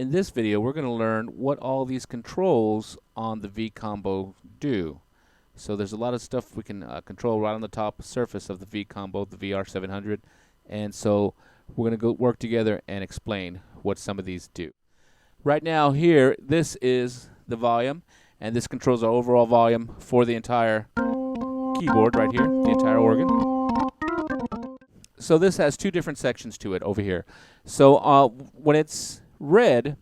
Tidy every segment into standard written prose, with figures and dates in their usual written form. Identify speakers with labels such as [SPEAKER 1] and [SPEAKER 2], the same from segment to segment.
[SPEAKER 1] In this video, we're going to learn what all these controls on the V combo do. So there's a lot of stuff we can control right on the top surface of the V combo, the VR700. And so we're going to go work together and explain what some of these do. Right now here, this is the volume, and this controls our overall volume for the entire keyboard right here, the entire organ. So this has two different sections to it over here. So when it's red,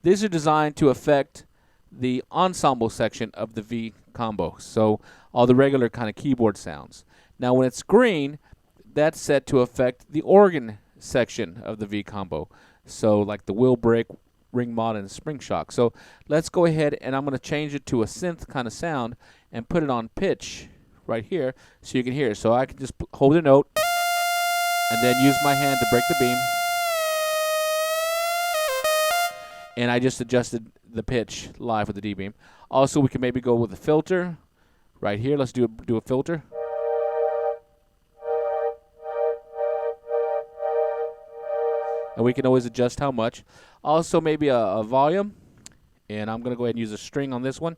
[SPEAKER 1] these are designed to affect the ensemble section of the V combo, so all the regular kind of keyboard sounds. Now when it's green, that's set to affect the organ section of the V combo, so like the wheel break, ring mod, and spring shock. So let's go ahead and I'm going to change it to a synth kind of sound and put it on pitch right here so you can hear. So I can just hold a note and then use my hand to break the beam. And I just adjusted the pitch live with the D-beam. Also, we can maybe go with a filter right here. Let's do a filter. And we can always adjust how much. Also, maybe a volume. And I'm going to go ahead and use a string on this one.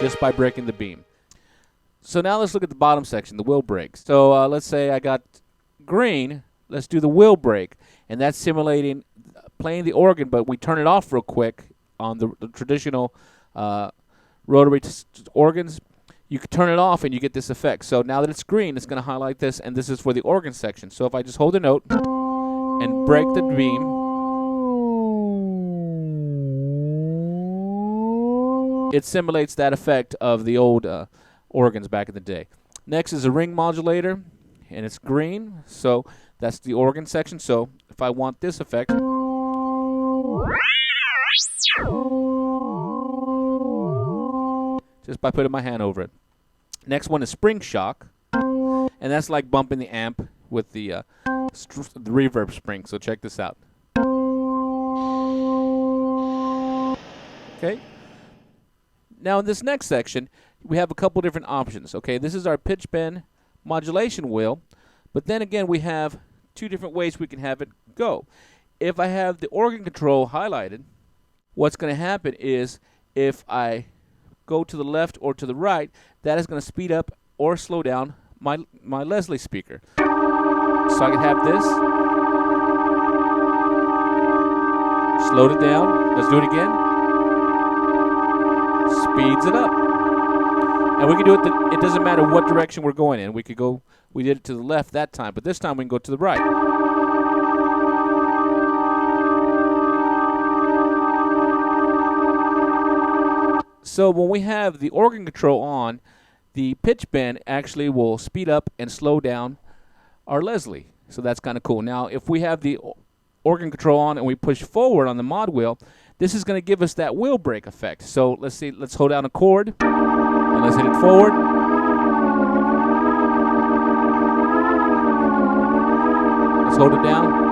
[SPEAKER 1] Just by breaking the beam. So now let's look at the bottom section, the wheel break. So let's say I got green. Let's do the wheel break. And that's simulating playing the organ, but we turn it off real quick on the traditional rotary organs. You can turn it off and you get this effect. So now that it's green, it's going to highlight this, and this is for the organ section. So if I just hold a note and break the beam, it simulates that effect of the old organs back in the day. Next is a ring modulator, and it's green, so that's the organ section. So if I want this effect, just by putting my hand over it. Next one is spring shock, and that's like bumping the amp with the reverb spring. So check this out. Okay. Now in this next section, we have a couple different options. Okay, this is our pitch bend modulation wheel, but then again we have two different ways we can have it go. If I have the organ control highlighted, what's going to happen is if I go to the left or to the right, that is going to speed up or slow down my Leslie speaker. So I can have this, slowed it down, let's do it again, speeds it up. And we can do it, it doesn't matter what direction we're going in. We did it to the left that time, but this time we can go to the right. So when we have the organ control on, the pitch bend actually will speed up and slow down our Leslie. So that's kind of cool. Now, if we have the organ control on and we push forward on the mod wheel, this is going to give us that wheel break effect. So let's see, let's hold down a chord and let's hit it forward. Let's hold it down.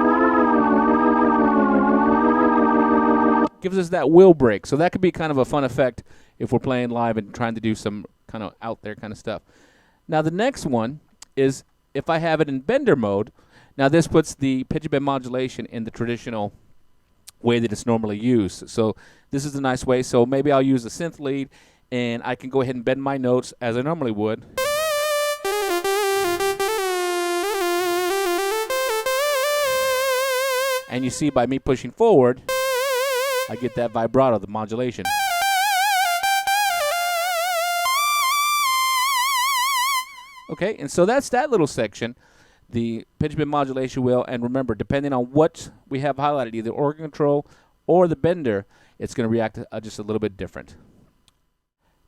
[SPEAKER 1] Gives us that wheel break. So that could be kind of a fun effect if we're playing live and trying to do some kind of out there kind of stuff. Now the next one is if I have it in bender mode. Now this puts the pitch bend modulation in the traditional way that it's normally used. So this is a nice way. So maybe I'll use a synth lead and I can go ahead and bend my notes as I normally would. And you see by me pushing forward, I get that vibrato, the modulation. Okay, and so that's that little section, the pitch bend modulation wheel. And remember, depending on what we have highlighted, either organ control or the bender, it's going to react just a little bit different.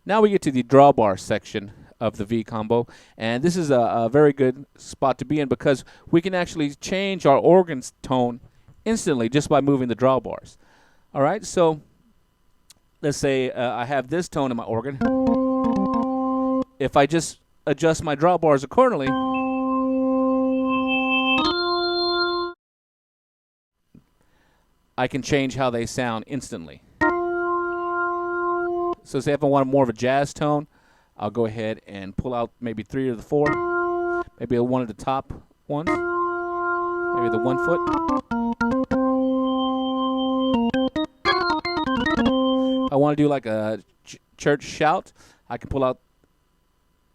[SPEAKER 1] Now we get to the drawbar section of the V combo, and this is a very good spot to be in because we can actually change our organ's tone instantly just by moving the drawbars. All right, so let's say I have this tone in my organ. If I just adjust my drawbars accordingly, I can change how they sound instantly. So say if I want more of a jazz tone, I'll go ahead and pull out maybe 3 of the 4, maybe one of the top ones. maybe the 1 foot. I want to do like a church shout. I can pull out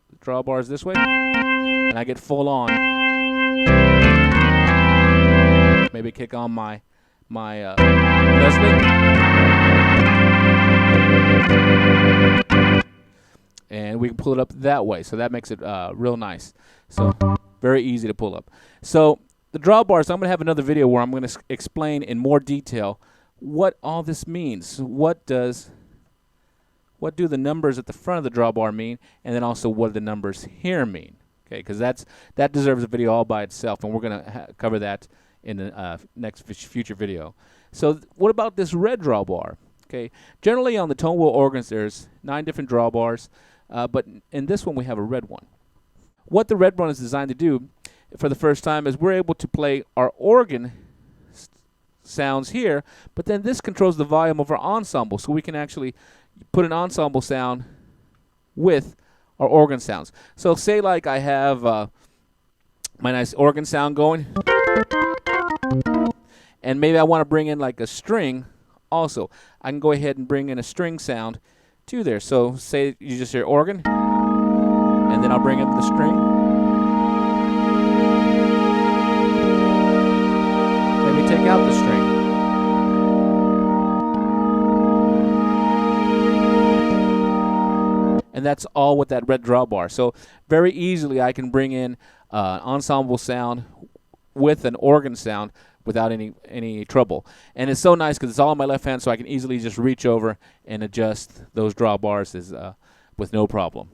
[SPEAKER 1] the drawbars this way, and I get full on. Maybe kick on my Leslie, and we can pull it up that way. So that makes it real nice. So very easy to pull up. So the drawbars, I'm going to have another video where I'm going to explain in more detail what all this means. What do the numbers at the front of the drawbar mean, and then also what do the numbers here mean? Okay, because that deserves a video all by itself, and we're going to cover that in the next future video. So what about this red drawbar? Okay, generally on the tone wheel organs there's 9 different drawbars, but in this one we have a red one. What the red one is designed to do for the first time is we're able to play our organ sounds here, but then this controls the volume of our ensemble, so we can actually put an ensemble sound with our organ sounds. So say like I have my nice organ sound going, and maybe I want to bring in like a string also. I can go ahead and bring in a string sound to there. So say you just hear organ, and then I'll bring in the string. Maybe take out the string. And that's all with that red drawbar. So very easily I can bring in an ensemble sound with an organ sound without any trouble. And it's so nice because it's all on my left hand, so I can easily just reach over and adjust those drawbars with no problem.